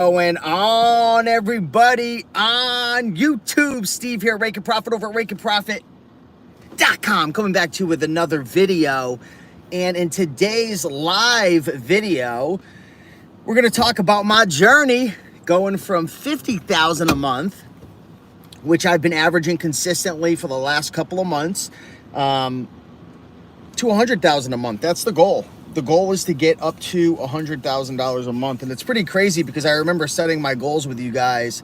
Going on, everybody on YouTube? Steve here, Rake and Profit over at rakeandprofit.com, coming back to you with another video. And in today's live video, we're going to talk about my journey going from $50,000 a month, which I've been averaging consistently for the last couple of months, to $100,000 a month. That's the goal. The goal is to get up to $100,000 a month. And it's pretty crazy because I remember setting my goals with you guys.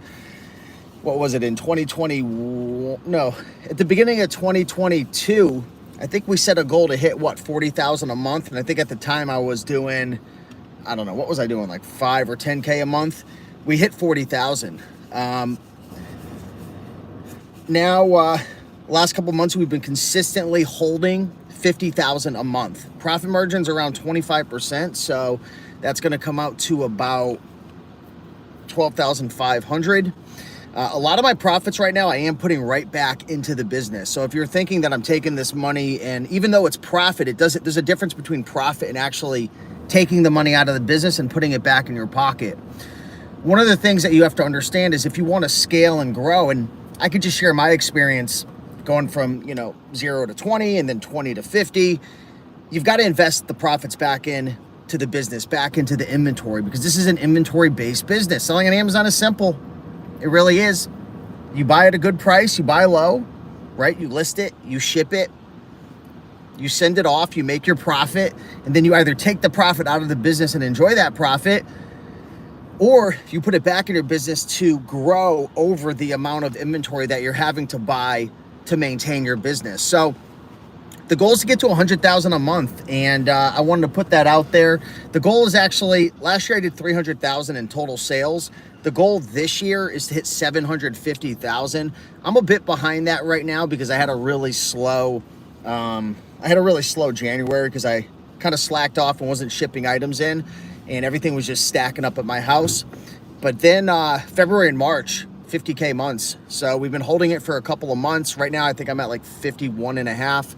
What was it, in 2020? No, at the beginning of 2022, I think we set a goal to hit, what, 40,000 a month. And I think at the time I was doing, I don't know, what was I doing? Like 5 or 10K a month. We hit 40,000. Now, last couple months, we've been consistently holding 50,000 a month. Profit margins around 25%, so that's going to come out to about 12,500. A lot of my profits right now I am putting right back into the business. So if you're thinking that I'm taking this money, and even though it's profit, there's a difference between profit and actually taking the money out of the business and putting it back in your pocket. One of the things that you have to understand is if you want to scale and grow, and I could just share my experience going from, 0 to 20 and then 20 to 50, you've got to invest the profits back in to the business, back into the inventory, because this is an inventory-based business. Selling on Amazon is simple. It really is. You buy at a good price, you buy low, right? You list it, you ship it, you send it off, you make your profit, and then you either take the profit out of the business and enjoy that profit, or you put it back in your business to grow over the amount of inventory that you're having to buy to maintain your business. So the goal is to get to 100,000 a month, and I wanted to put that out there. The goal is actually, last year I did 300,000 in total sales. The goal this year is to hit 750,000. I'm a bit behind that right now because I had a really slow January because I kind of slacked off and wasn't shipping items in, and everything was just stacking up at my house. But then February and March, 50K months. So we've been holding it for a couple of months. Right now, I think I'm at like 51 and a half.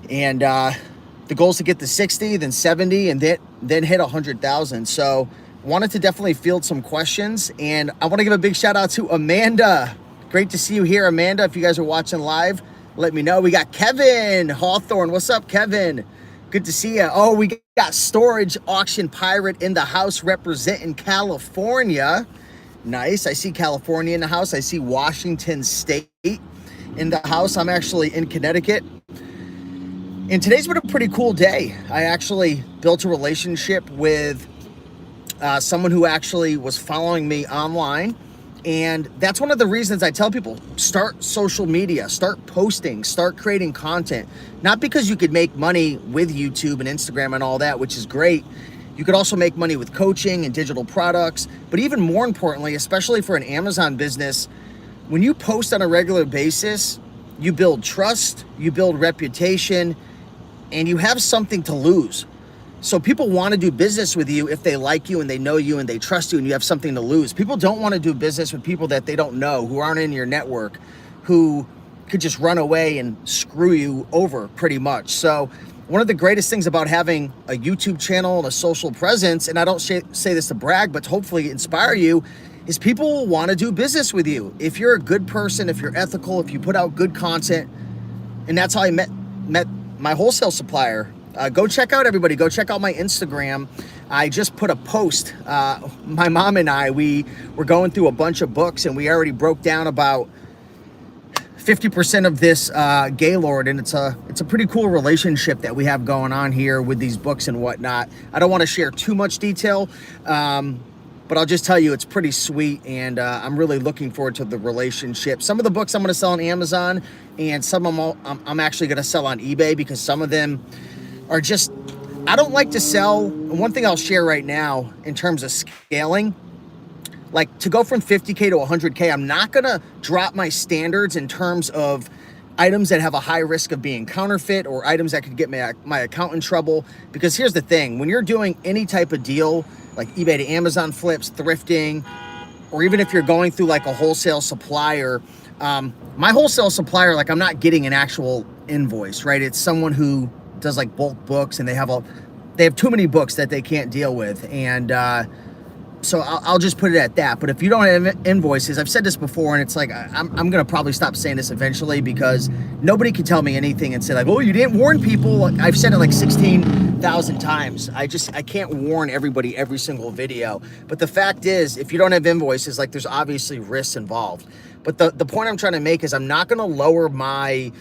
And the goal is to get to 60, then 70, and then hit 100,000. So wanted to definitely field some questions. And I want to give a big shout out to Amanda. Great to see you here, Amanda. If you guys are watching live, let me know. We got Kevin Hawthorne. What's up, Kevin? Good to see you. Oh, we got Storage Auction Pirate in the house representing California. Nice. I see California in the house. I see Washington State in the house. I'm actually in Connecticut. And today's been a pretty cool day. I actually built a relationship with someone who actually was following me online. And that's one of the reasons I tell people, start social media, start posting, start creating content. Not because you could make money with YouTube and Instagram and all that, which is great. You could also make money with coaching and digital products. But even more importantly, especially for an Amazon business, when you post on a regular basis, you build trust, you build reputation, and you have something to lose. So people want to do business with you if they like you and they know you and they trust you and you have something to lose. People don't want to do business with people that they don't know, who aren't in your network, who could just run away and screw you over pretty much. So one of the greatest things about having a YouTube channel and a social presence, and I don't say this to brag, but to hopefully inspire you, is people will want to do business with you. If you're a good person, if you're ethical, if you put out good content, and that's how I met my wholesale supplier. Go check out, everybody. Go check out my Instagram. I just put a post. My mom and I, we were going through a bunch of books, and we already broke down about 50% of this Gaylord, and it's a pretty cool relationship that we have going on here with these books and whatnot. I don't want to share too much detail, but I'll just tell you it's pretty sweet, and I'm really looking forward to the relationship. Some of the books I'm going to sell on Amazon, and some of them I'm actually going to sell on eBay, because some of them are just, I don't like to sell. One thing I'll share right now in terms of scaling, like to go from 50K to 100K, I'm not gonna drop my standards in terms of items that have a high risk of being counterfeit or items that could get my account in trouble. Because here's the thing, when you're doing any type of deal, like eBay to Amazon flips, thrifting, or even if you're going through like a wholesale supplier, my wholesale supplier, like I'm not getting an actual invoice, right? It's someone who does like bulk books, and they have too many books that they can't deal with. And So I'll just put it at that. But if you don't have invoices, I've said this before, and it's like, I'm going to probably stop saying this eventually, because nobody can tell me anything and say like, oh, you didn't warn people. Like, I've said it like 16,000 times. I can't warn everybody every single video. But the fact is, if you don't have invoices, like, there's obviously risks involved. But the point I'm trying to make is I'm not going to lower my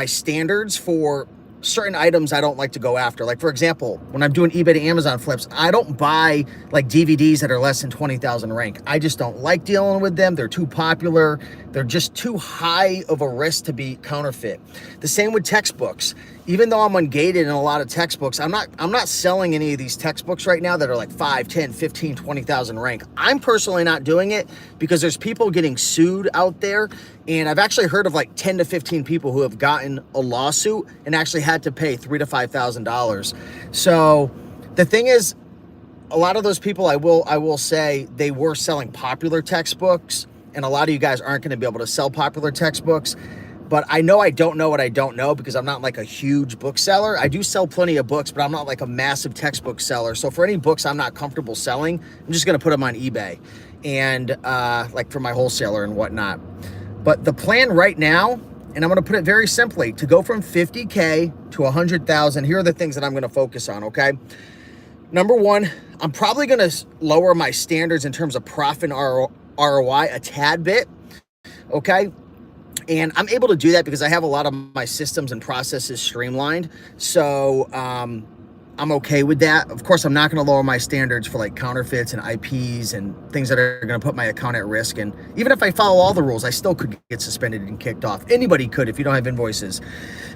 standards for certain items I don't like to go after. Like, for example, when I'm doing eBay to Amazon flips, I don't buy like DVDs that are less than 20,000 rank. I just don't like dealing with them. They're too popular. They're just too high of a risk to be counterfeit. The same with textbooks. Even though I'm ungated in a lot of textbooks, I'm not selling any of these textbooks right now that are like 5, 10, 15, 20,000 rank. I'm personally not doing it because there's people getting sued out there. And I've actually heard of like 10 to 15 people who have gotten a lawsuit and actually had to pay $3,000 to $5,000. So the thing is, a lot of those people, I will say, they were selling popular textbooks, and a lot of you guys aren't going to be able to sell popular textbooks. But I know I don't know what I don't know, because I'm not like a huge bookseller. I do sell plenty of books, but I'm not like a massive textbook seller. So for any books I'm not comfortable selling, I'm just going to put them on eBay and like for my wholesaler and whatnot. But the plan right now, and I'm going to put it very simply, to go from 50K to 100,000, here are the things that I'm going to focus on, okay? Number one, I'm probably going to lower my standards in terms of profit and ROI a tad bit, okay? And I'm able to do that because I have a lot of my systems and processes streamlined. So I'm okay with that. Of course, I'm not going to lower my standards for like counterfeits and IPs and things that are going to put my account at risk. And even if I follow all the rules, I still could get suspended and kicked off. Anybody could if you don't have invoices.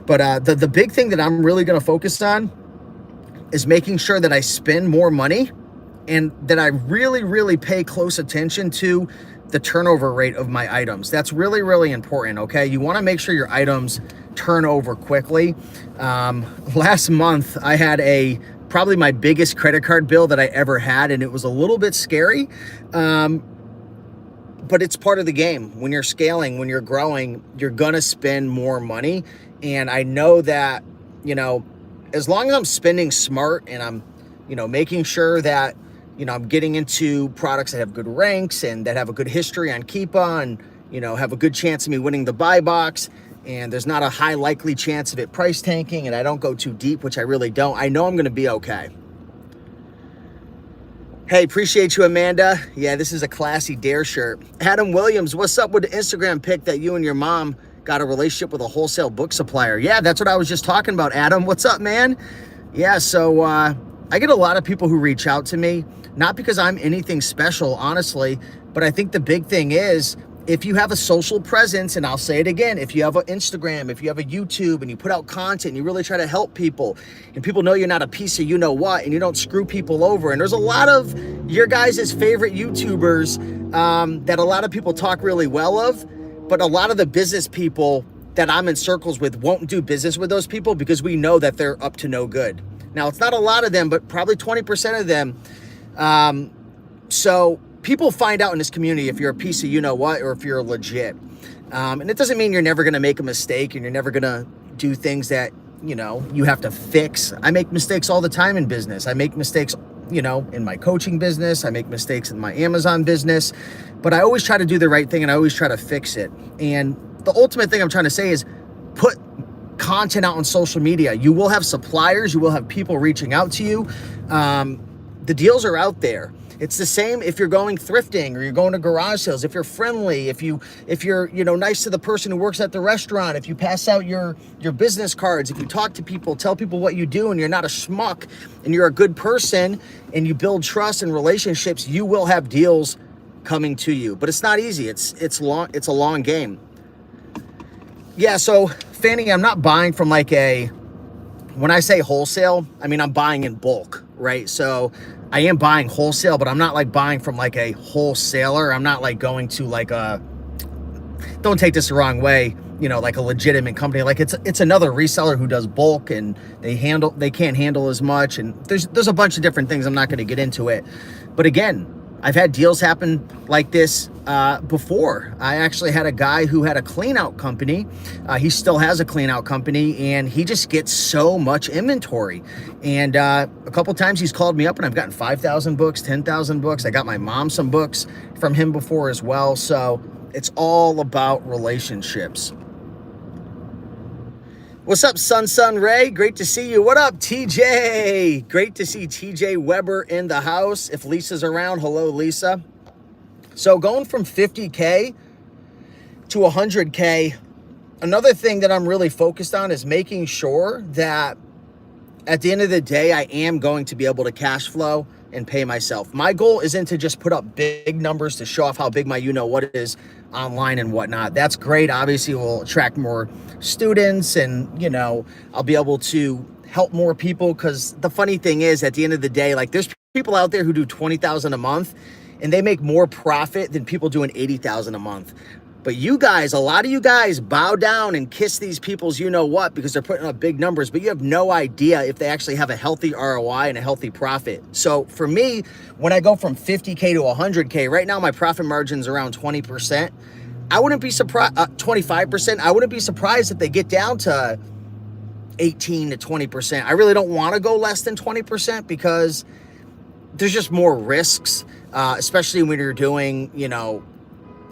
But the big thing that I'm really going to focus on is making sure that I spend more money and that I really, really pay close attention to the turnover rate of my items. That's really, really important, okay? You wanna make sure your items turn over quickly. Last month, I had probably my biggest credit card bill that I ever had, and it was a little bit scary, but it's part of the game. When you're scaling, when you're growing, you're gonna spend more money. And I know that, you know, as long as I'm spending smart and I'm, you know, making sure that, you know, I'm getting into products that have good ranks and that have a good history on Keepa and, you know, have a good chance of me winning the buy box, and there's not a high likely chance of it price tanking, and I don't go too deep, which I really don't, I know I'm going to be okay. Hey, appreciate you, Amanda. Yeah, this is a classy Dare shirt. Adam Williams, what's up with the Instagram pic that you and your mom got a relationship with a wholesale book supplier? Yeah, that's what I was just talking about, Adam. What's up, man? Yeah, so I get a lot of people who reach out to me, not because I'm anything special, honestly, but I think the big thing is, if you have a social presence, and I'll say it again, if you have an Instagram, if you have a YouTube, and you put out content, and you really try to help people, and people know you're not a piece of you-know-what, and you don't screw people over, and there's a lot of your guys' favorite YouTubers that a lot of people talk really well of, but a lot of the business people that I'm in circles with won't do business with those people because we know that they're up to no good. Now, it's not a lot of them, but probably 20% of them. So people find out in this community if you're a piece of you-know-what or if you're legit. And it doesn't mean you're never going to make a mistake and you're never going to do things that, you know, you have to fix. I make mistakes all the time in business. I make mistakes, you know, in my coaching business. I make mistakes in my Amazon business. But I always try to do the right thing and I always try to fix it. And the ultimate thing I'm trying to say is put content out on social media. You will have suppliers. You will have people reaching out to you. The deals are out there. It's the same if you're going thrifting or you're going to garage sales. If you're friendly, if you're, you know, nice to the person who works at the restaurant, if you pass out your business cards, if you talk to people, tell people what you do, and you're not a schmuck and you're a good person and you build trust and relationships, you will have deals coming to you. But it's not easy. It's a long game. Yeah, so Fanny, I'm not buying from like when I say wholesale, I mean, I'm buying in bulk, right? So I am buying wholesale, but I'm not like buying from like a wholesaler. I'm not like going to like don't take this the wrong way, you know, like a legitimate company. Like it's another reseller who does bulk and they can't handle as much. And there's a bunch of different things. I'm not going to get into it. But again, I've had deals happen like this before. I actually had a guy who had a clean out company. He still has a clean out company, and he just gets so much inventory. And a couple times he's called me up and I've gotten 5,000 books, 10,000 books. I got my mom some books from him before as well. So it's all about relationships. What's up, Sun Ray? Great to see you. What up, TJ? Great to see TJ Weber in the house. If Lisa's around, hello, Lisa. So going from 50K to 100K, another thing that I'm really focused on is making sure that at the end of the day, I am going to be able to cash flow and pay myself. My goal isn't to just put up big numbers to show off how big my what is online and whatnot. That's great. Obviously, we'll attract more students and, I'll be able to help more people, because the funny thing is, at the end of the day, like, there's people out there who do 20,000 a month and they make more profit than people doing 80,000 a month. But you guys, a lot of you guys bow down and kiss these people's because they're putting up big numbers, but you have no idea if they actually have a healthy ROI and a healthy profit. So for me, when I go from 50K to 100K, right now my profit margin's around 20%. I wouldn't be surprised, 25%. I wouldn't be surprised if they get down to 18 to 20%. I really don't want to go less than 20% because there's just more risks, especially when you're doing,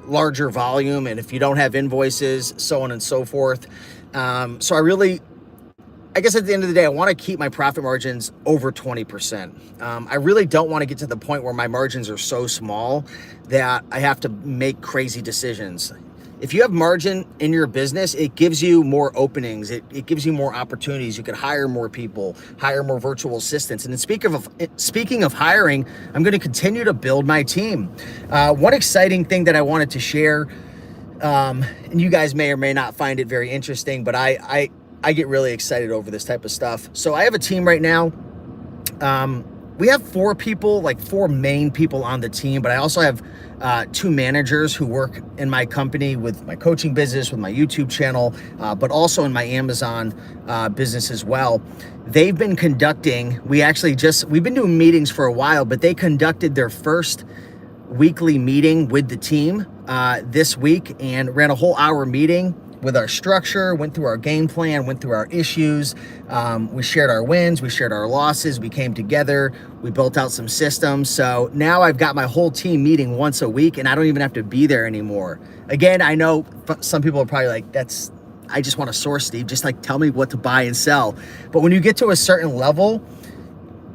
larger volume, and if you don't have invoices, so on and so forth. So I guess at the end of the day, I want to keep my profit margins over 20%. I really don't want to get to the point where my margins are so small that I have to make crazy decisions. If you have margin in your business, it gives you more openings. It gives you more opportunities. You could hire more people, hire more virtual assistants. And then speaking of hiring, I'm going to continue to build my team. One exciting thing that I wanted to share, and you guys may or may not find it very interesting, but I get really excited over this type of stuff. So I have a team right now. We have 4 people, like 4 main people on the team, but I also have 2 managers who work in my company with my coaching business, with my YouTube channel, but also in my Amazon business as well. They've been conducting, we've been doing meetings for a while, but they conducted their first weekly meeting with the team this week and ran a whole hour meeting with our structure, went through our game plan, went through our issues. We shared our wins, we shared our losses, we came together, we built out some systems. So now I've got my whole team meeting once a week and I don't even have to be there anymore. Again, I know some people are probably like, I just want to source, Steve, just like tell me what to buy and sell. But when you get to a certain level,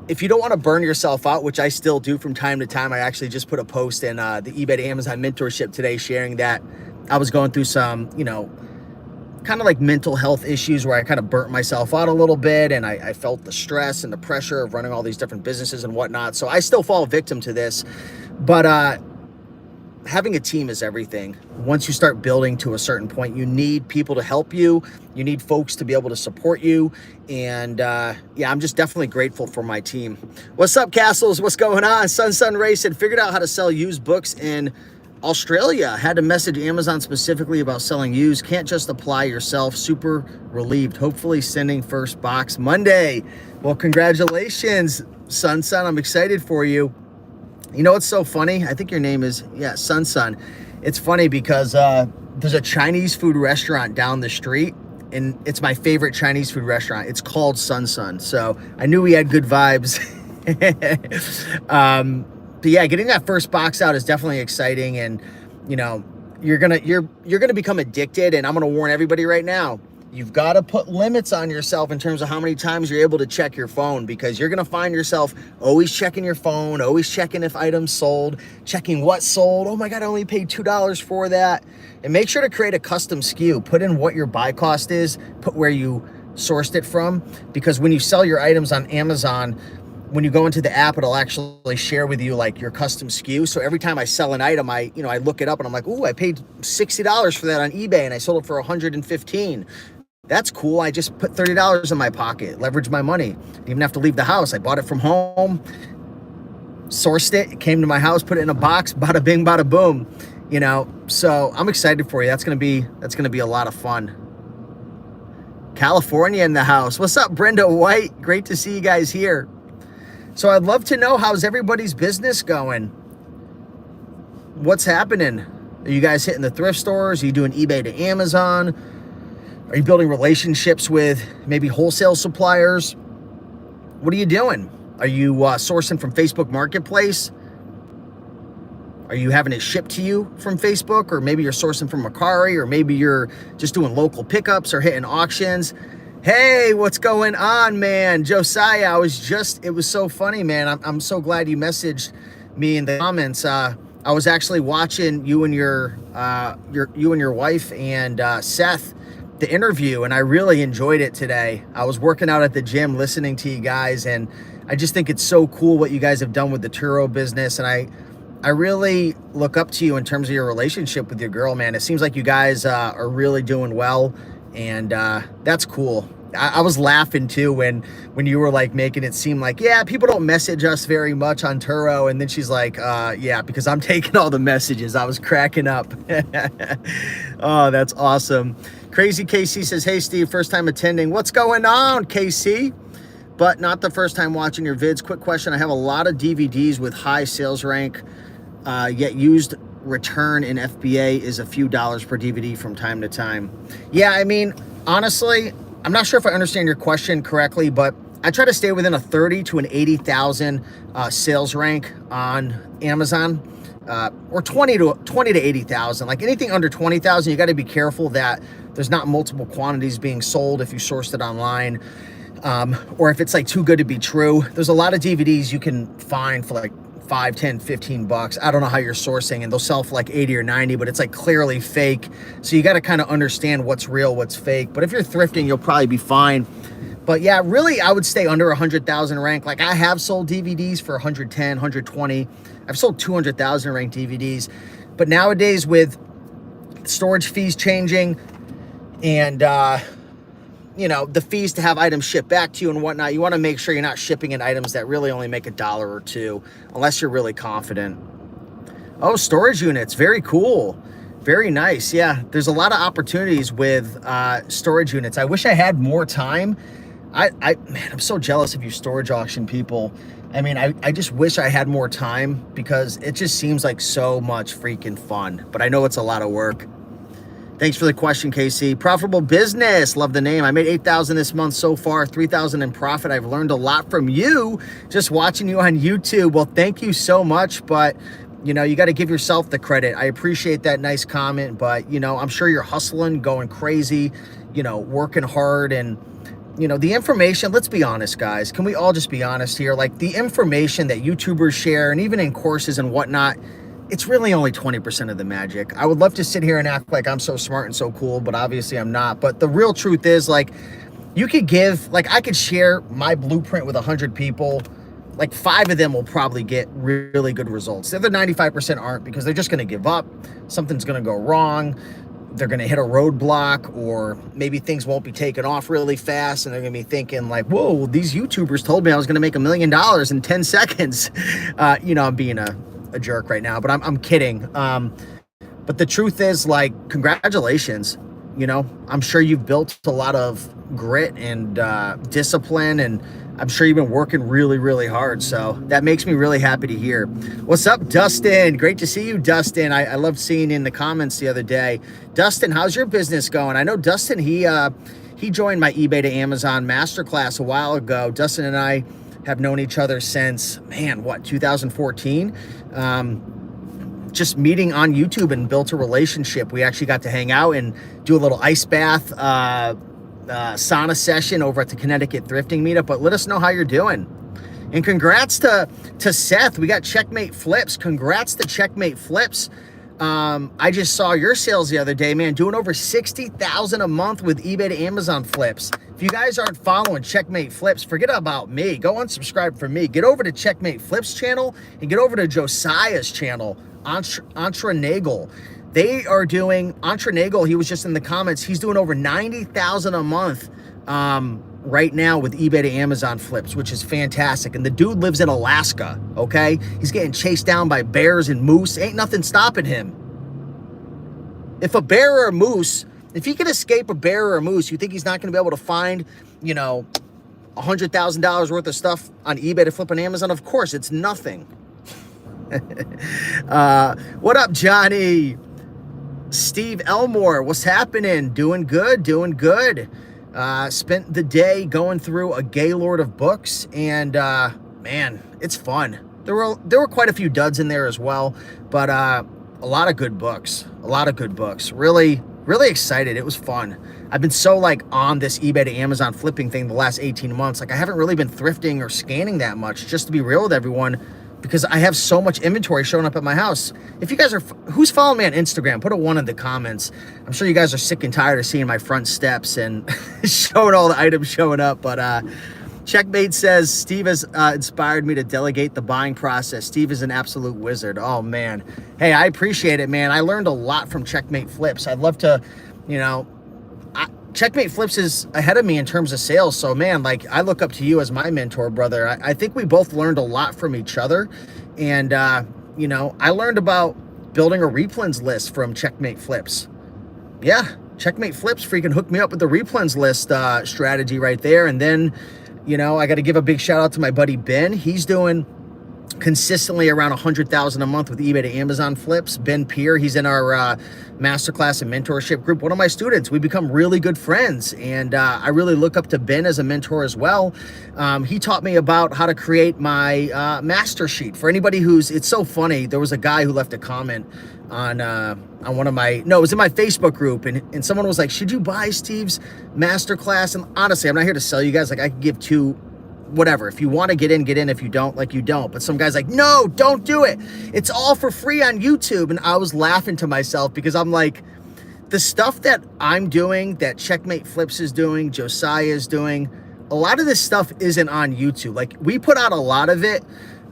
if you don't want to burn yourself out, which I still do from time to time, I actually just put a post in the eBay to Amazon mentorship today sharing that I was going through some, kind of like mental health issues where I kind of burnt myself out a little bit, and I felt the stress and the pressure of running all these different businesses and whatnot. So I still fall victim to this, but having a team is everything. Once you start building to a certain point, you need people to help you. You need folks to be able to support you. And yeah, I'm just definitely grateful for my team. What's up, Castles? What's going on? Sun Ray said, figured out how to sell used books in Australia. Had to message Amazon specifically about selling used. Can't just apply yourself. Super relieved. Hopefully sending first box Monday. Well, congratulations, Sun. I'm excited for you. You know what's so funny? I think your name is, Sun. It's funny because there's a Chinese food restaurant down the street, and it's my favorite Chinese food restaurant. It's called Sun. So I knew we had good vibes. But yeah, getting that first box out is definitely exciting, and you're gonna become addicted. And I'm gonna warn everybody right now: you've got to put limits on yourself in terms of how many times you're able to check your phone, because you're gonna find yourself always checking your phone, always checking if items sold, checking what sold. Oh my God, I only paid $2 for that. And make sure to create a custom SKU. Put in what your buy cost is. Put where you sourced it from, because when you sell your items on Amazon, when you go into the app, it'll actually share with you like your custom SKU. So every time I sell an item, I look it up and I'm like, ooh, I paid $60 for that on eBay and I sold it for $115. That's cool. I just put $30 in my pocket, leveraged my money. Didn't even have to leave the house. I bought it from home, sourced it came to my house, put it in a box, bada bing, bada boom. So I'm excited for you. That's gonna be a lot of fun. California in the house. What's up, Brenda White? Great to see you guys here. So I'd love to know, how's everybody's business going? What's happening? Are you guys hitting the thrift stores? Are you doing eBay to Amazon? Are you building relationships with maybe wholesale suppliers? What are you doing? Are you sourcing from Facebook Marketplace? Are you having it shipped to you from Facebook? Or maybe you're sourcing from Mercari, or maybe you're just doing local pickups or hitting auctions. Hey, what's going on, man? Josiah, it was so funny, man. I'm so glad you messaged me in the comments. I was actually watching you and your wife and Seth, the interview, and I really enjoyed it today. I was working out at the gym listening to you guys, and I just think it's so cool what you guys have done with the Turo business, and I really look up to you in terms of your relationship with your girl, man. It seems like you guys are really doing well, and that's cool. I was laughing too when you were like making it seem like, yeah, people don't message us very much on Turo, and then she's like, yeah, because I'm taking all the messages. I was cracking up. Oh, that's awesome. Crazy KC says, hey Steve, first time attending. What's going on, KC? But not the first time watching your vids. Quick question, I have a lot of DVDs with high sales rank, yet used return in FBA is a few dollars per DVD from time to time. Yeah, I mean, honestly, I'm not sure if I understand your question correctly, but I try to stay within a 30 to an 80,000 sales rank on Amazon, or 20 to 80,000. Like anything under 20,000, you got to be careful that there's not multiple quantities being sold if you sourced it online, or if it's like too good to be true. There's a lot of DVDs you can find for like 5, 10, 15 bucks. I don't know how you're sourcing, and they'll sell for like 80 or 90, but it's like clearly fake. So you got to kind of understand what's real, what's fake. But if you're thrifting, you'll probably be fine. But yeah, really, I would stay under 100,000 rank. Like I have sold DVDs for 110, 120. I've sold 200,000 rank DVDs. But nowadays with storage fees changing and, you know, the fees to have items shipped back to you and whatnot, you want to make sure you're not shipping in items that really only make $1 or $2, unless you're really confident. Oh, storage units. Very cool. Very nice. Yeah, there's a lot of opportunities with storage units. I wish I had more time. Man, I'm so jealous of you storage auction people. I mean, I just wish I had more time, because it just seems like so much freaking fun. But I know it's a lot of work. Thanks for the question, KC. Profitable business. Love the name. I made $8,000 this month so far, $3,000 in profit. I've learned a lot from you just watching you on YouTube. Well, thank you so much. But, you know, you got to give yourself the credit. I appreciate that nice comment. But, you know, I'm sure you're hustling, going crazy, you know, working hard. And, you know, the information, let's be honest, guys. Can we all just be honest here? Like the information that YouTubers share, and even in courses and whatnot, it's really only 20% of the magic. I would love to sit here and act like I'm so smart and so cool, but obviously I'm not. But the real truth is, like, you could give, like, I could share my blueprint with 100 people. Like 5 of them will probably get really good results. The other 95% aren't, because they're just going to give up. Something's going to go wrong. They're going to hit a roadblock, or maybe things won't be taken off really fast. And they're going to be thinking like, whoa, these YouTubers told me I was going to make $1 million in 10 seconds. You know, I'm being a jerk right now, but I'm kidding. But the truth is, like, congratulations. You know, I'm sure you've built a lot of grit and discipline, and I'm sure you've been working really, really hard. So that makes me really happy to hear. What's up, Dustin? Great to see you, Dustin. I loved seeing in the comments the other day. Dustin, how's your business going? I know Dustin, he joined my eBay to Amazon masterclass a while ago. Dustin and I have known each other since, man, what, 2014? Just meeting on YouTube and built a relationship. We actually got to hang out and do a little ice bath sauna session over at the Connecticut Thrifting Meetup. But let us know how you're doing. And congrats to Seth. We got Checkmate Flips. Congrats to Checkmate Flips. I just saw your sales the other day, man, doing over 60,000 a month with eBay to Amazon flips. If you guys aren't following Checkmate Flips, forget about me. Go unsubscribe from me. Get over to Checkmate Flips channel and get over to Josiah's channel, Onlinejobs. They are doing, Onlinejobs, he was just in the comments, he's doing over 90,000 a month right now with eBay to Amazon flips, which is fantastic. And the dude lives in Alaska, okay? He's getting chased down by bears and moose. Ain't nothing stopping him. If a bear or a moose, if he can escape a bear or a moose, you think he's not going to be able to find, you know, $100,000 worth of stuff on eBay to flip on Amazon? Of course, it's nothing. What up, Johnny? Steve Elmore, what's happening? Doing good, doing good. Spent the day going through a Gaylord of books, and man, it's fun. There were quite a few duds in there as well, but a lot of good books. A lot of good books. Really, really excited. It was fun. I've been so like on this eBay to Amazon flipping thing the last 18 months. Like I haven't really been thrifting or scanning that much, just to be real with everyone, because I have so much inventory showing up at my house. If you guys are, who's following me on Instagram, put a 1 in the comments. I'm sure you guys are sick and tired of seeing my front steps and showing all the items showing up. But Checkmate says, Steve has inspired me to delegate the buying process. Steve is an absolute wizard. Oh man. Hey, I appreciate it, man. I learned a lot from Checkmate Flips. I'd love to, you know, Checkmate Flips is ahead of me in terms of sales. So man, like I look up to you as my mentor, brother. I think we both learned a lot from each other. And, you know, I learned about building a replens list from Checkmate Flips. Yeah, Checkmate Flips freaking hooked me up with the replens list strategy right there. And then, you know, I got to give a big shout out to my buddy Ben. He's doing consistently around 100,000 a month with eBay to Amazon flips. Ben Peer, he's in our masterclass and mentorship group. One of my students. We become really good friends, and I really look up to Ben as a mentor as well. He taught me about how to create my master sheet. For anybody who's, it's so funny. There was a guy who left a comment on one of my, no, it was in my Facebook group, and someone was like, should you buy Steve's masterclass? And honestly, I'm not here to sell you guys. Like I could give two, whatever. If you want to get in, get in. If you don't, like you don't. But some guy's like, no, don't do it. It's all for free on YouTube. And I was laughing to myself because I'm like, the stuff that I'm doing, that Checkmate Flips is doing, Josiah is doing, a lot of this stuff isn't on YouTube. Like we put out a lot of it,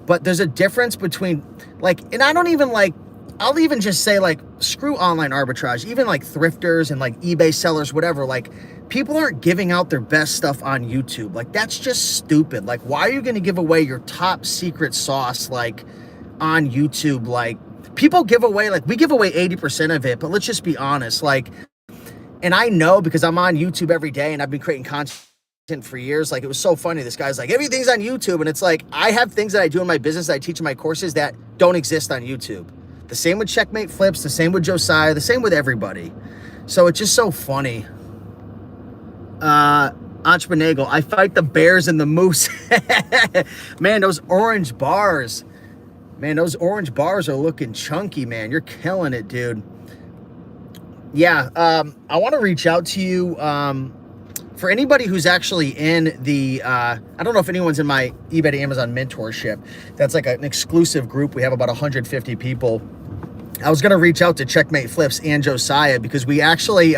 but there's a difference between like, and I don't even like, I'll even just say like, screw online arbitrage, even like thrifters and like eBay sellers, whatever, like people aren't giving out their best stuff on YouTube. Like that's just stupid. Like why are you going to give away your top secret sauce like on YouTube? Like people give away, like we give away 80% of it, but let's just be honest. Like, and I know because I'm on YouTube every day and I've been creating content for years. Like it was so funny. This guy's like, everything's on YouTube. And it's like, I have things that I do in my business that I teach in my courses that don't exist on YouTube. The same with Checkmate Flips, the same with Josiah, the same with everybody. So it's just so funny. Entreprenagle, I fight the bears and the moose. Man, those orange bars. Man, those orange bars are looking chunky, man. You're killing it, dude. Yeah, I want to reach out to you. For anybody who's actually in the, I don't know if anyone's in my eBay to Amazon mentorship. That's like an exclusive group. We have about 150 people. I was going to reach out to Checkmate Flips and Josiah because we actually,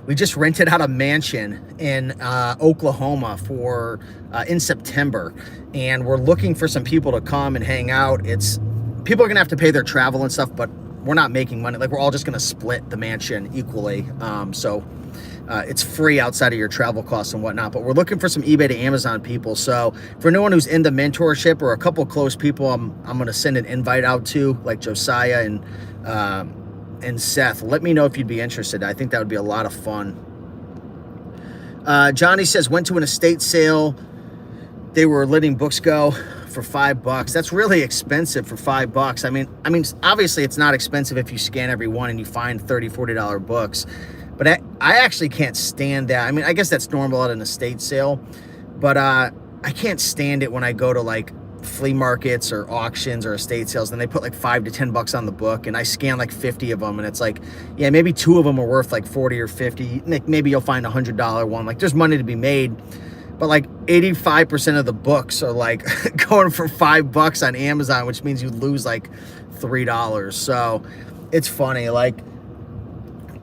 we just rented out a mansion in Oklahoma for in September, and we're looking for some people to come and hang out. It's people are gonna have to pay their travel and stuff, but we're not making money. Like we're all just gonna split the mansion equally. So it's free outside of your travel costs and whatnot. But we're looking for some eBay to Amazon people. So for anyone who's in the mentorship or a couple close people, I'm gonna send an invite out to, like Josiah and Seth. Let me know if you'd be interested. I think that would be a lot of fun. Johnny says, went to an estate sale. They were letting books go for $5. That's really expensive for $5. I mean, obviously it's not expensive if you scan every one and you find $30, $40 books. But I actually can't stand that. I mean, I guess that's normal at an estate sale. But I can't stand it when I go to like flea markets or auctions or estate sales, and they put like $5 to $10 on the book, and I scan like 50 of them, and it's like, yeah, maybe 2 of them are worth like 40 or 50. Maybe you'll find a $100 one. Like there's money to be made, but like 85% of the books are like going for $5 on Amazon, which means you lose like $3. So it's funny, like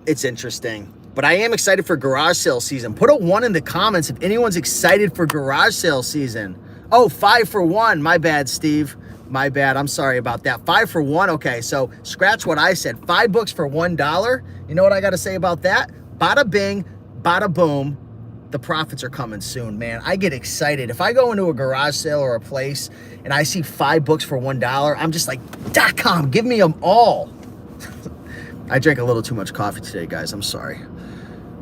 it's interesting. But I am excited for garage sale season. Put a 1 in the comments if anyone's excited for garage sale season. Oh, 5 for 1. My bad, Steve. My bad. I'm sorry about that. 5 for 1. Okay, so scratch what I said. 5 books for $1. You know what I got to say about that? Bada bing, bada boom. The profits are coming soon, man. I get excited. If I go into a garage sale or a place and I see 5 books for $1, I'm just like, .com, give me them all. I drank a little too much coffee today, guys. I'm sorry.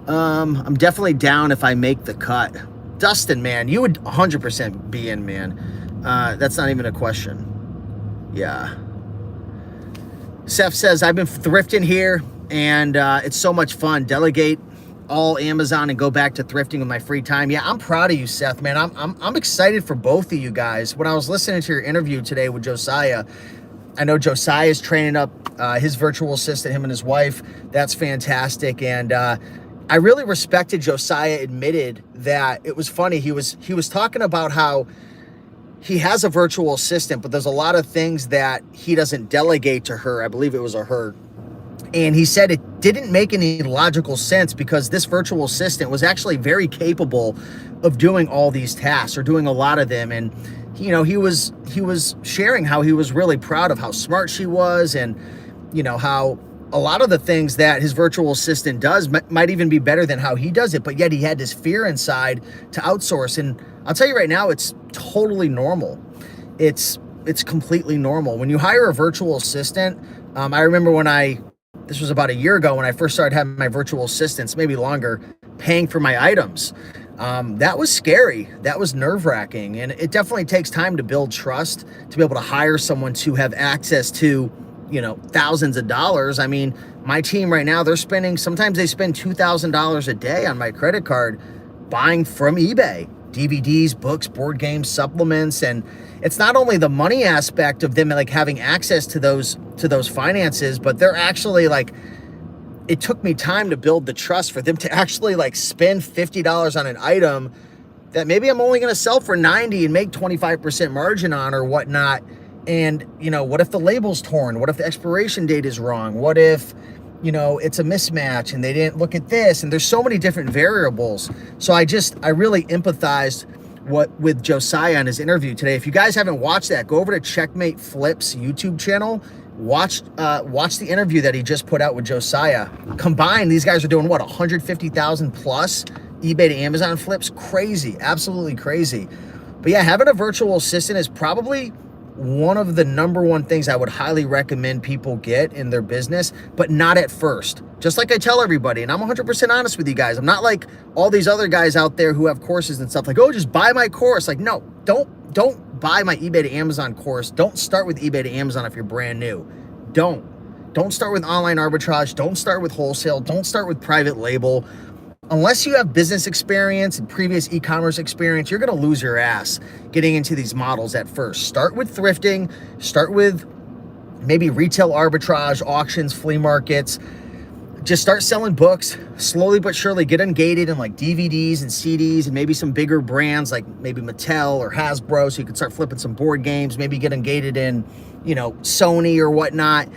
I'm definitely down if I make the cut. Dustin, man, you would 100% be in, man. That's not even a question. Yeah. Seth says, I've been thrifting here and it's so much fun. Delegate all Amazon and go back to thrifting with my free time. Yeah, I'm proud of you, Seth, man. I'm excited for both of you guys. When I was listening to your interview today with Josiah, I know Josiah is training up his virtual assistant, him and his wife. That's fantastic. And I really respected Josiah admitted that it was funny. He was talking about how he has a virtual assistant, but there's a lot of things that he doesn't delegate to her. I believe it was a her. And he said it didn't make any logical sense because this virtual assistant was actually very capable of doing all these tasks or doing a lot of them. And, you know, he was sharing how he was really proud of how smart she was and, you know, how a lot of the things that his virtual assistant does might even be better than how he does it. But yet he had this fear inside to outsource. And I'll tell you right now, it's totally normal. It's completely normal. When you hire a virtual assistant, I remember this was about a year ago when I first started having my virtual assistants, maybe longer, paying for my items. That was scary. That was nerve-wracking. And it definitely takes time to build trust, to be able to hire someone to have access to, you know, thousands of dollars. I mean, my team right now, sometimes they spend $2,000 a day on my credit card buying from eBay, DVDs, books, board games, supplements. And it's not only the money aspect of them like having access to those finances, but they're actually like, it took me time to build the trust for them to actually like spend $50 on an item that maybe I'm only going to sell for 90 and make 25% margin on or whatnot. And, you know, what if the label's torn? What if the expiration date is wrong? What if, you know, it's a mismatch and they didn't look at this? And there's so many different variables. So I really empathized with Josiah on his interview today. If you guys haven't watched that, go over to Checkmate Flip's YouTube channel. Watch the interview that he just put out with Josiah. Combined, these guys are doing what, 150,000 plus eBay to Amazon flips? Crazy, absolutely crazy. But yeah, having a virtual assistant is probably one of the number one things I would highly recommend people get in their business, but not at first. Just like I tell everybody, and I'm 100% honest with you guys. I'm not like all these other guys out there who have courses and stuff like, oh, just buy my course. Like, no, don't buy my eBay to Amazon course. Don't start with eBay to Amazon if you're brand new. Don't start with online arbitrage. Don't start with wholesale. Don't start with private label. Unless you have business experience and previous e-commerce experience, you're going to lose your ass getting into these models at first. Start with thrifting. Start with maybe retail arbitrage, auctions, flea markets. Just start selling books. Slowly but surely get ungated in like DVDs and CDs and maybe some bigger brands like maybe Mattel or Hasbro, so you can start flipping some board games. Maybe get ungated in, you know, Sony or whatnot.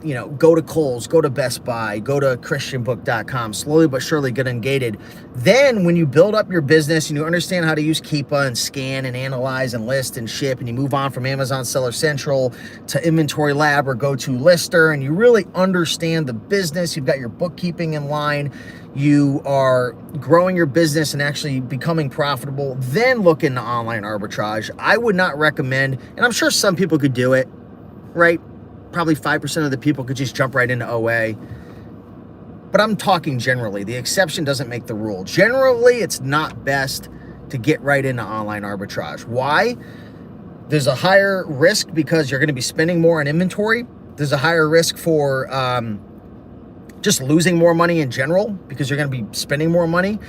You know, go to Kohl's, go to Best Buy, go to christianbook.com, slowly but surely get ungated. Then when you build up your business and you understand how to use Keepa and scan and analyze and list and ship, and you move on from Amazon Seller Central to Inventory Lab or Go To Lister, and you really understand the business, you've got your bookkeeping in line, you are growing your business and actually becoming profitable, then look into online arbitrage. I would not recommend, and I'm sure some people could do it, right? Probably 5% of the people could just jump right into OA. But I'm talking generally. The exception doesn't make the rule. Generally, it's not best to get right into online arbitrage. Why? There's a higher risk because you're going to be spending more on inventory. There's a higher risk for just losing more money in general because you're going to be spending more money.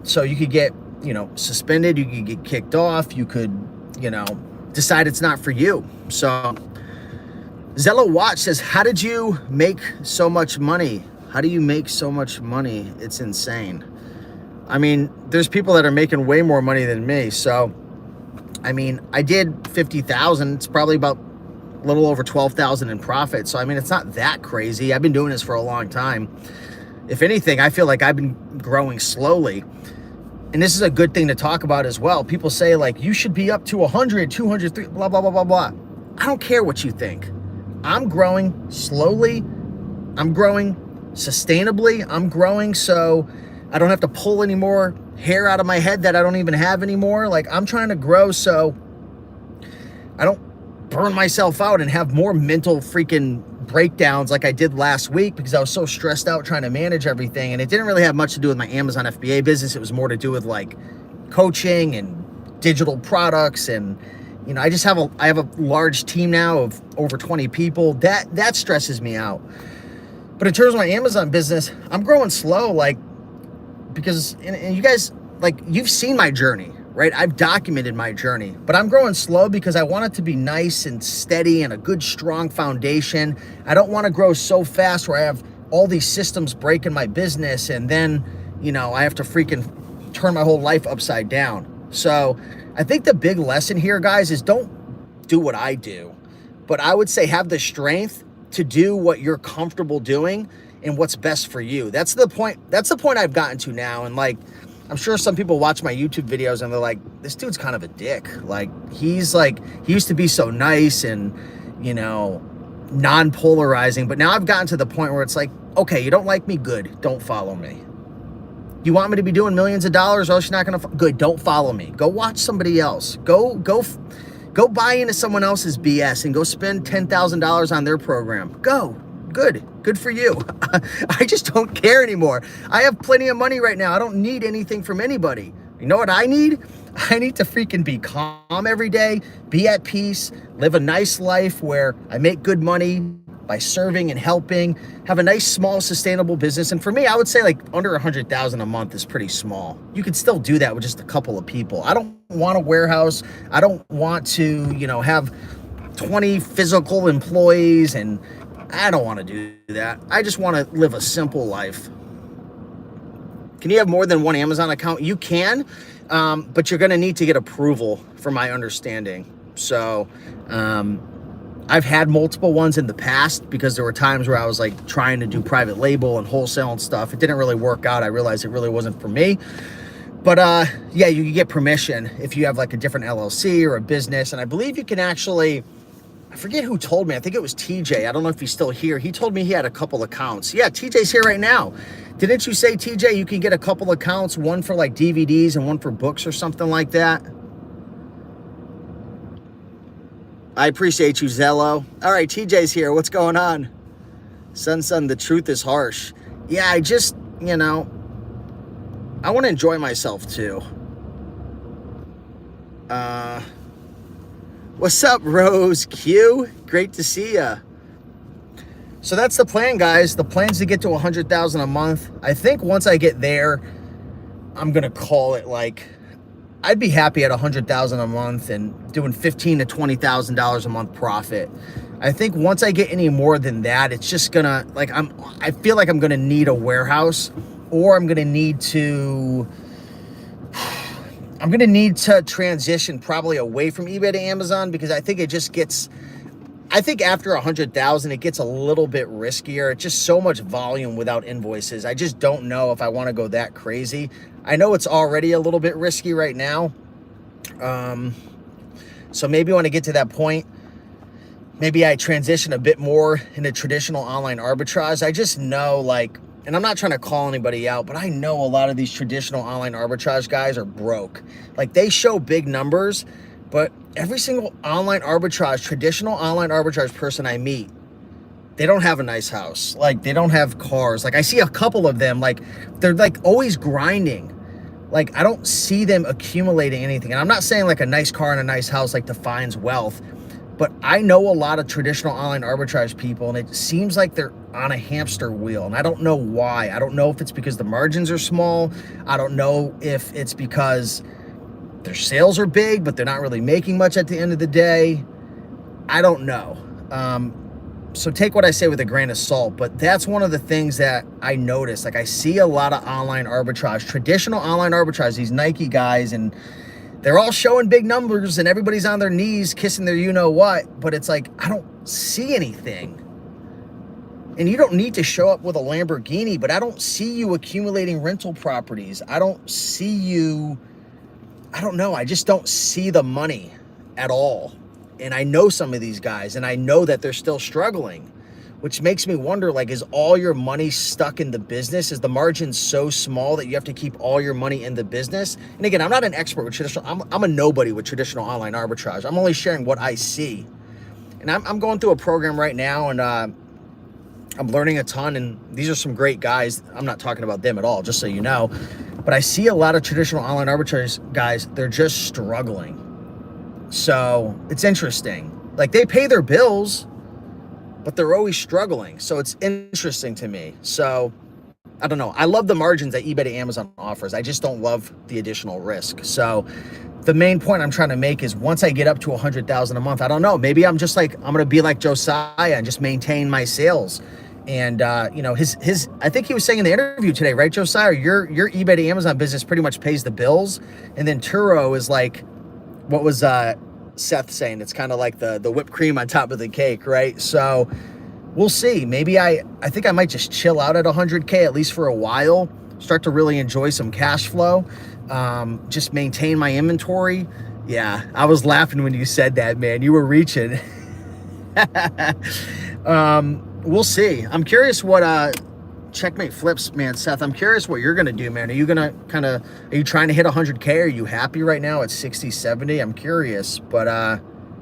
So you could get, you know, suspended. You could get kicked off. You could, you know, decide it's not for you. So Zello Watch says, how did you make so much money? How do you make so much money? It's insane. I mean, there's people that are making way more money than me. So, I mean, I did 50,000. It's probably about a little over 12,000 in profit. So, I mean, it's not that crazy. I've been doing this for a long time. If anything, I feel like I've been growing slowly. And this is a good thing to talk about as well. People say like, you should be up to 100, 200, 300, blah, blah, blah, blah, blah. I don't care what you think. I'm growing slowly. I'm growing sustainably. I'm growing so I don't have to pull any more hair out of my head that I don't even have anymore. Like, I'm trying to grow so I don't burn myself out and have more mental freaking breakdowns like I did last week because I was so stressed out trying to manage everything. And it didn't really have much to do with my Amazon FBA business. It was more to do with like coaching and digital products and, You know, I have a large team now of over 20 people. That stresses me out. But in terms of my Amazon business, I'm growing slow, like, because, and you guys, like, you've seen my journey, right? I've documented my journey, but I'm growing slow because I want it to be nice and steady and a good, strong foundation. I don't want to grow so fast where I have all these systems breaking my business and then, you know, I have to freaking turn my whole life upside down. So I think the big lesson here, guys, is don't do what I do, but I would say have the strength to do what you're comfortable doing and what's best for you. That's the point I've gotten to now. And like, I'm sure some people watch my YouTube videos and they're like, this dude's kind of a dick. Like, he used to be so nice and, you know, non-polarizing, but now I've gotten to the point where it's like, okay, you don't like me, good, don't follow me. You want me to be doing millions of dollars, or else you're not gonna, good, don't follow me. Go watch somebody else. Go buy into someone else's BS and go spend $10,000 on their program. Go, good for you. I just don't care anymore. I have plenty of money right now. I don't need anything from anybody. You know what I need? I need to freaking be calm every day, be at peace, live a nice life where I make good money by serving and helping, have a nice, small, sustainable business. And for me, I would say like under 100,000 a month is pretty small. You could still do that with just a couple of people. I don't want a warehouse. I don't want to, you know, have 20 physical employees, and I don't want to do that. I just want to live a simple life. Can you have more than one Amazon account? You can, but you're going to need to get approval, from my understanding. So, I've had multiple ones in the past because there were times where I was like trying to do private label and wholesale and stuff. It didn't really work out. I realized it really wasn't for me. But yeah, you can get permission if you have like a different LLC or a business. And I believe you can actually, I forget who told me. I think it was TJ. I don't know if he's still here. He told me he had a couple accounts. Yeah, TJ's here right now. Didn't you say, TJ, you can get a couple accounts, one for like DVDs and one for books or something like that? I appreciate you, Zello. All right, TJ's here. What's going on? Son, the truth is harsh. Yeah, I just, you know, I want to enjoy myself too. What's up, Rose Q? Great to see ya. So that's the plan, guys. The plan's to get to 100,000 a month. I think once I get there, I'm gonna call it like, I'd be happy at 100,000 a month and doing $15,000 to $20,000 a month profit. I think once I get any more than that, it's just gonna, like, I feel like I'm gonna need a warehouse, or I'm gonna need to transition probably away from eBay to Amazon, because I think it just gets, I think after 100,000, it gets a little bit riskier. It's just so much volume without invoices. I just don't know if I want to go that crazy. I know it's already a little bit risky right now. So maybe when I get to that point, maybe I transition a bit more into traditional online arbitrage. I just know, like, and I'm not trying to call anybody out, but I know a lot of these traditional online arbitrage guys are broke. Like, they show big numbers, but every single traditional online arbitrage person I meet, they don't have a nice house. Like, they don't have cars. Like, I see a couple of them, like, they're like always grinding. Like, I don't see them accumulating anything. And I'm not saying like a nice car and a nice house like defines wealth, but I know a lot of traditional online arbitrage people, and it seems like they're on a hamster wheel. And I don't know why. I don't know if it's because the margins are small. I don't know if it's because their sales are big, but they're not really making much at the end of the day. I don't know. So take what I say with a grain of salt, but that's one of the things that I notice. Like, I see a lot of online arbitrage, traditional online arbitrage, these Nike guys, and they're all showing big numbers and everybody's on their knees kissing their you-know-what, but it's like, I don't see anything. And you don't need to show up with a Lamborghini, but I don't see you accumulating rental properties. I don't see you, I don't know, I just don't see the money at all. And I know some of these guys, and I know that they're still struggling, which makes me wonder, like, is all your money stuck in the business? Is the margin so small that you have to keep all your money in the business? And again, I'm not an expert with traditional, I'm a nobody with traditional online arbitrage. I'm only sharing what I see. And I'm going through a program right now, and I'm learning a ton, and these are some great guys. I'm not talking about them at all, just so you know. But I see a lot of traditional online arbitrage guys, they're just struggling. So it's interesting. Like, they pay their bills, but they're always struggling. So it's interesting to me. So I don't know. I love the margins that eBay to Amazon offers. I just don't love the additional risk. So the main point I'm trying to make is, once I get up to 100,000 a month, I don't know, maybe I'm just like, I'm going to be like Josiah and just maintain my sales. And, you know, I think he was saying in the interview today, right, Josiah, your eBay to Amazon business pretty much pays the bills. And then Turo is like, what was Seth saying? It's kind of like the whipped cream on top of the cake, right? So we'll see. Maybe I think I might just chill out at 100K, at least for a while, start to really enjoy some cash flow. Just maintain my inventory. Yeah, I was laughing when you said that, man. You were reaching. We'll see. I'm curious what Checkmate flips, man. Seth, I'm curious what you're gonna do, man. Are you gonna are you trying to hit 100K? Are you happy right now at 60, 70? I'm curious, but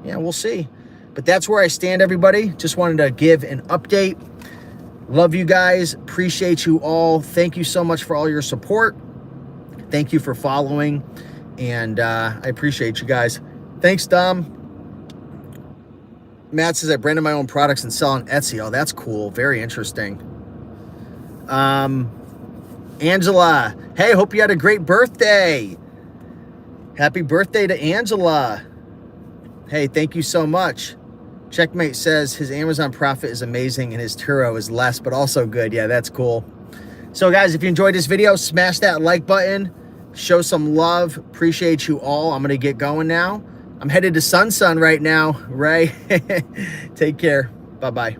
yeah, we'll see. But that's where I stand, everybody. Just wanted to give an update. Love you guys. Appreciate you all. Thank you so much for all your support. Thank you for following, and I appreciate you guys. Thanks, Dom. Matt says, I branded my own products and sell on Etsy. Oh, that's cool. Very interesting. Angela, hey, hope you had a great birthday. Happy birthday to Angela. Hey, thank you so much. Checkmate says his Amazon profit is amazing and his Turo is less, but also good. Yeah, that's cool. So guys, if you enjoyed this video, smash that like button. Show some love. Appreciate you all. I'm going to get going now. I'm headed to Sun right now, right? Take care. Bye-bye.